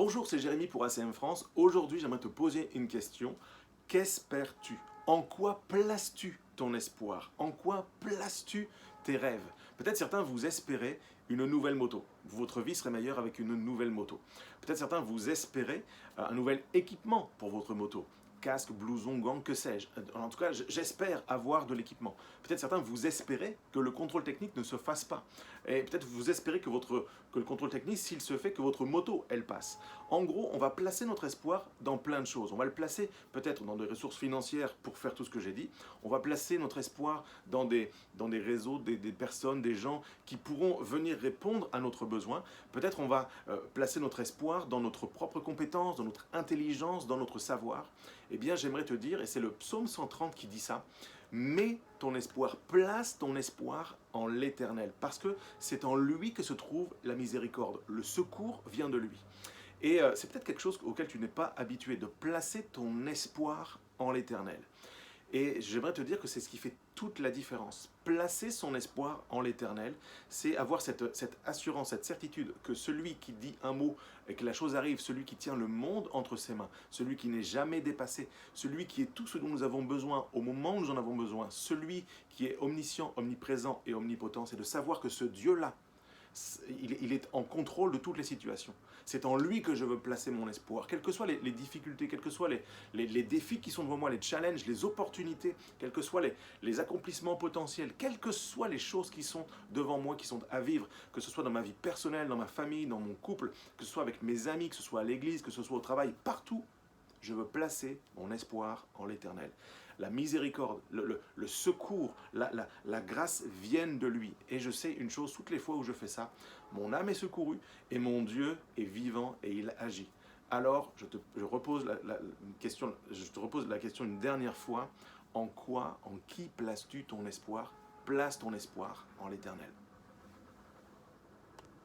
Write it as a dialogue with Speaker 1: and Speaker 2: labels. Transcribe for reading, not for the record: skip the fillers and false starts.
Speaker 1: Bonjour, c'est Jérémy pour ACM France. Aujourd'hui, j'aimerais te poser une question. Qu'espères-tu? En quoi places-tu ton espoir? En quoi places-tu tes rêves? Peut-être certains vous espérez une nouvelle moto. Votre vie serait meilleure avec une nouvelle moto. Peut-être certains vous espérez un nouvel équipement pour votre moto. Casque, blouson, gants, que sais-je. En tout cas, j'espère avoir de l'équipement. Peut-être certains vous espérez que le contrôle technique ne se fasse pas. Et peut-être vous espérez que le contrôle technique, s'il se fait, que votre moto, elle passe. En gros, on va placer notre espoir dans plein de choses. On va le placer peut-être dans des ressources financières pour faire tout ce que j'ai dit. On va placer notre espoir dans des réseaux, des personnes, des gens qui pourront venir répondre à notre besoin. Peut-être on va placer notre espoir dans notre propre compétence, dans notre intelligence, dans notre savoir. Eh bien, j'aimerais te dire, et c'est le psaume 130 qui dit ça, mets ton espoir, place ton espoir en l'Éternel, parce que c'est en lui que se trouve la miséricorde. Le secours vient de lui. Et c'est peut-être quelque chose auquel tu n'es pas habitué, de placer ton espoir en l'Éternel. Et j'aimerais te dire que c'est ce qui fait toute la différence. Placer son espoir en l'Éternel, c'est avoir cette assurance, cette certitude que celui qui dit un mot et que la chose arrive, celui qui tient le monde entre ses mains, celui qui n'est jamais dépassé, celui qui est tout ce dont nous avons besoin au moment où nous en avons besoin, celui qui est omniscient, omniprésent et omnipotent, c'est de savoir que ce Dieu-là, il est en contrôle de toutes les situations. C'est en lui que je veux placer mon espoir. Quelles que soient les difficultés, quels que soient les défis qui sont devant moi, les challenges, les opportunités, quels que soient les accomplissements potentiels, quelles que soient les choses qui sont devant moi, qui sont à vivre, que ce soit dans ma vie personnelle, dans ma famille, dans mon couple, que ce soit avec mes amis, que ce soit à l'église, que ce soit au travail, partout, je veux placer mon espoir en l'Éternel. La miséricorde, le secours, la grâce viennent de lui. Et je sais une chose, toutes les fois où je fais ça, mon âme est secourue et mon Dieu est vivant et il agit. Alors, je te repose la question une dernière fois. En qui places-tu ton espoir? Place ton espoir en l'Éternel.